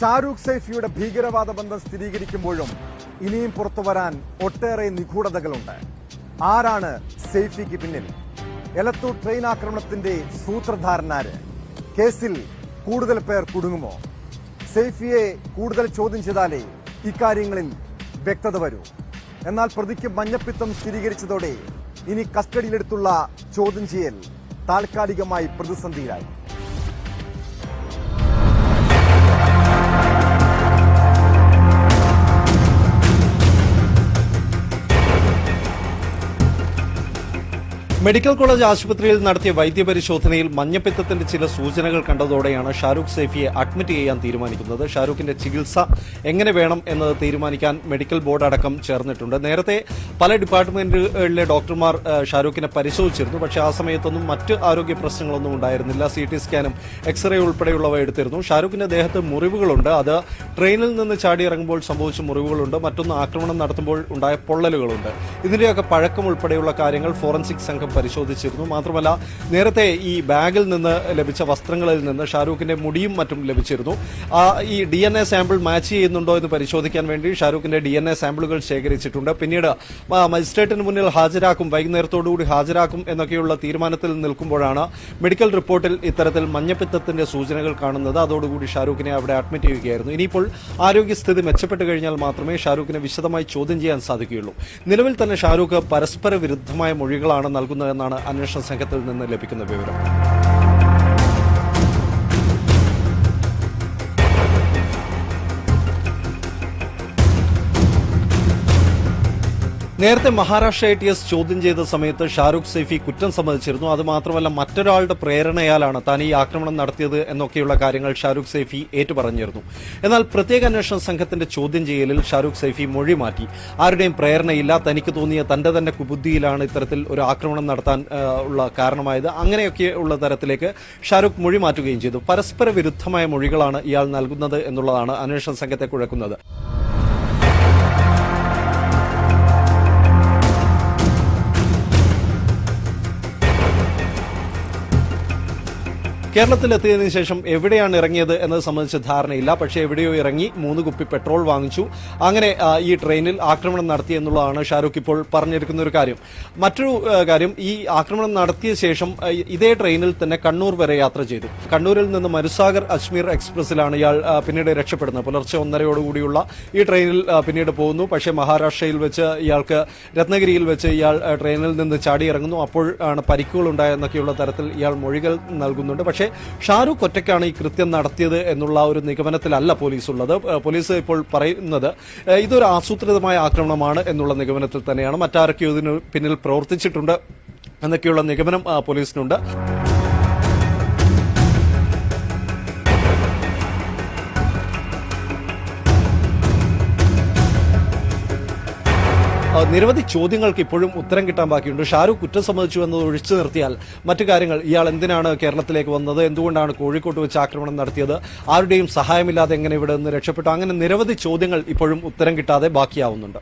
ഷാരൂഖ് സൈഫിയുടെ ഭീകരവാദ ബന്ധം സ്ഥിരീകരിക്കുമ്പോഴും ഇനിയും പുറത്തുവരാൻ ഒട്ടേറെ നിഗൂഢതകളുണ്ട്. ആരാണ് സൈഫിക്ക് പിന്നിൽ? എലത്തൂർ ട്രെയിൻ ആക്രമണത്തിന്റെ സൂത്രധാരനാര്? കേസിൽ കൂടുതൽ പേർ കുടുങ്ങുമോ? സൈഫിയെ കൂടുതൽ ചോദ്യം ചെയ്താലേ ഇക്കാര്യങ്ങളിൽ വ്യക്തത വരൂ. എന്നാൽ പ്രതിക്ക് മഞ്ഞപ്പിത്തം സ്ഥിരീകരിച്ചതോടെ ഇനി കസ്റ്റഡിയിലെടുത്തുള്ള ചോദ്യം ചെയ്യൽ താൽക്കാലികമായി പ്രതിസന്ധിയിലായി. മെഡിക്കൽ കോളേജ് ആശുപത്രിയിൽ നടത്തിയ വൈദ്യപരിശോധനയിൽ മഞ്ഞപ്പിത്തത്തിന്റെ ചില സൂചനകൾ കണ്ടതോടെയാണ് ഷാരൂഖ് സൈഫിയെ അഡ്മിറ്റ് ചെയ്യാൻ തീരുമാനിക്കുന്നത്. ഷാരൂഖിന്റെ ചികിത്സ എങ്ങനെ വേണം എന്നത് തീരുമാനിക്കാൻ മെഡിക്കൽ ബോർഡ് അടക്കം ചേർന്നിട്ടുണ്ട്. നേരത്തെ പല ഡിപ്പാർട്ട്മെന്റുകളിലെ ഡോക്ടർമാർ ഷാരൂഖിനെ പരിശോധിച്ചിരുന്നു. പക്ഷേ ആ സമയത്തൊന്നും മറ്റ് ആരോഗ്യ പ്രശ്നങ്ങളൊന്നും ഉണ്ടായിരുന്നില്ല. CT സ്കാനും എക്സ്റേ ഉൾപ്പെടെയുള്ളവ എടുത്തിരുന്നു. ഷാരൂഖിന്റെ ദേഹത്ത് മുറിവുകളുണ്ട്. അത് ട്രെയിനിൽ നിന്ന് ചാടിയിറങ്ങുമ്പോൾ സംഭവിച്ച മുറിവുകളുണ്ട്. മറ്റൊന്ന് ആക്രമണം നടത്തുമ്പോൾ ഉണ്ടായ പൊള്ളലുകളുണ്ട്. ഇതിന്റെയൊക്കെ പഴക്കം ഉൾപ്പെടെയുള്ള കാര്യങ്ങൾ ഫോറൻസിക് സംഘം പരിശോധിച്ചിരുന്നു. മാത്രമല്ല, നേരത്തെ ഈ ബാഗിൽ നിന്ന് ലഭിച്ച വസ്ത്രങ്ങളിൽ നിന്ന് ഷാരൂഖിന്റെ മുടിയും മറ്റും ലഭിച്ചിരുന്നു. ഈ DNA സാമ്പിൾ മാച്ച് ചെയ്യുന്നുണ്ടോ എന്ന് പരിശോധിക്കാൻ വേണ്ടി ഷാരൂഖിന്റെ DNA സാമ്പിളുകൾ ശേഖരിച്ചിട്ടുണ്ട്. പിന്നീട് മജിസ്ട്രേറ്റിന് മുന്നിൽ ഹാജരാക്കും, വൈകുന്നേരത്തോടുകൂടി ഹാജരാക്കും എന്നൊക്കെയുള്ള തീരുമാനത്തിൽ നിൽക്കുമ്പോഴാണ് മെഡിക്കൽ റിപ്പോർട്ടിൽ ഇത്തരത്തിൽ മഞ്ഞപ്പിത്തത്തിന്റെ സൂചനകൾ കാണുന്നത്. അതോടുകൂടി ഷാരൂഖിനെ അവിടെ അഡ്മിറ്റ് ചെയ്യുകയായിരുന്നു. ഇനിയിപ്പോൾ ആരോഗ്യസ്ഥിതി മെച്ചപ്പെട്ട് കഴിഞ്ഞാൽ മാത്രമേ ഷാരൂഖിനെ വിശദമായി ചോദ്യം ചെയ്യാൻ സാധിക്കുകയുള്ളൂ. നിലവിൽ തന്നെ ഷാരൂഖ് പരസ്പര വിരുദ്ധമായ മൊഴികളാണ് നൽകുന്നതെന്നാണ് അന്വേഷണ സംഘത്തിൽ നിന്ന് ലഭിക്കുന്ന വിവരം. നേരത്തെ മഹാരാഷ്ട്ര ATS ചോദ്യം ചെയ്ത സമയത്ത് ഷാരൂഖ് സൈഫി കുറ്റം സമ്മതിച്ചിരുന്നു. അതുമാത്രമല്ല, മറ്റൊരാളുടെ പ്രേരണയാലാണ് താൻ ഈ ആക്രമണം നടത്തിയത് എന്നൊക്കെയുള്ള കാര്യങ്ങൾ ഷാരൂഖ് സൈഫി ഏറ്റുപറഞ്ഞിരുന്നു. എന്നാൽ പ്രത്യേക അന്വേഷണ സംഘത്തിന്റെ ചോദ്യം ചെയ്യലിൽ ഷാരൂഖ് സൈഫി മൊഴി മാറ്റി. ആരുടെയും പ്രേരണയില്ല, തനിക്ക് തോന്നിയ തന്റെ തന്നെ കുബുദ്ധിയിലാണ് ഇത്തരത്തിൽ ഒരു ആക്രമണം നടത്താൻ ഉള്ള കാരണമായത്, അങ്ങനെയൊക്കെ ഉള്ള തരത്തിലേക്ക് ഷാരൂഖ് മൊഴി മാറ്റുകയും ചെയ്തു. പരസ്പര വിരുദ്ധമായ മൊഴികളാണ് ഇയാൾ നൽകുന്നത് എന്നുള്ളതാണ് അന്വേഷണ സംഘത്തെ കുഴക്കുന്നത്. കേരളത്തിലെത്തിയതിനു ശേഷം എവിടെയാണ് ഇറങ്ങിയത് എന്നത് സംബന്ധിച്ച് ധാരണയില്ല. പക്ഷേ എവിടെയോ ഇറങ്ങി 3 കുപ്പി പെട്രോൾ വാങ്ങിച്ചു, അങ്ങനെ ഈ ട്രെയിനിൽ ആക്രമണം നടത്തി എന്നുള്ളതാണ് ഷാരൂഖ് ഇപ്പോൾ പറഞ്ഞിരിക്കുന്ന ഒരു കാര്യം. മറ്റൊരു കാര്യം, ഈ ആക്രമണം നടത്തിയ ശേഷം ഇതേ ട്രെയിനിൽ തന്നെ കണ്ണൂർ വരെ യാത്ര ചെയ്തു. കണ്ണൂരിൽ നിന്ന് മരുസാഗർ അജ്മീർ എക്സ്പ്രസിലാണ് ഇയാൾ പിന്നീട് രക്ഷപ്പെടുന്നത്. പുലർച്ചെ 1:30 ഈ ട്രെയിനിൽ പിന്നീട് പോകുന്നു. പക്ഷേ മഹാരാഷ്ട്രയിൽ വെച്ച് ഇയാൾക്ക് രത്നഗിരിയിൽ വെച്ച് ഇയാൾ ട്രെയിനിൽ നിന്ന് ചാടിയിറങ്ങുന്നു. അപ്പോഴാണ് പരിക്കുകൾ ഉണ്ടായെന്നൊക്കെയുള്ള തരത്തിൽ ഇയാൾ മൊഴികൾ നൽകുന്നുണ്ട്. പക്ഷേ ഷാരൂഖ് ഒറ്റയ്ക്കാണ് ഈ കൃത്യം നടത്തിയത് എന്നുള്ള ഒരു നിഗമനത്തിലല്ല പോലീസ് ഉള്ളത്. പോലീസ് ഇപ്പോൾ പറയുന്നത് ഇതൊരു ആസൂത്രിതമായ ആക്രമണമാണ് എന്നുള്ള നിഗമനത്തിൽ തന്നെയാണ്. മറ്റാരൊക്കെയോ ഇതിന് പിന്നിൽ പ്രവർത്തിച്ചിട്ടുണ്ട് എന്നൊക്കെയുള്ള നിഗമനം പോലീസിനുണ്ട്. നിരവധി ചോദ്യങ്ങൾക്ക് ഇപ്പോഴും ഉത്തരം കിട്ടാൻ ബാക്കിയുണ്ട്. ഷാരൂഖ് കുറ്റം സമ്മതിച്ചു എന്നത് ഒഴിച്ചു നിർത്തിയാൽ മറ്റു കാര്യങ്ങൾ, ഇയാൾ എന്തിനാണ് കേരളത്തിലേക്ക് വന്നത്, എന്തുകൊണ്ടാണ് കോഴിക്കോട്ട് വെച്ച് ആക്രമണം നടത്തിയത്, ആരുടെയും സഹായമില്ലാതെ എങ്ങനെ ഇവിടെ നിന്ന് രക്ഷപ്പെട്ടു, അങ്ങനെ നിരവധി ചോദ്യങ്ങൾ ഇപ്പോഴും ഉത്തരം കിട്ടാതെ ബാക്കിയാവുന്നുണ്ട്.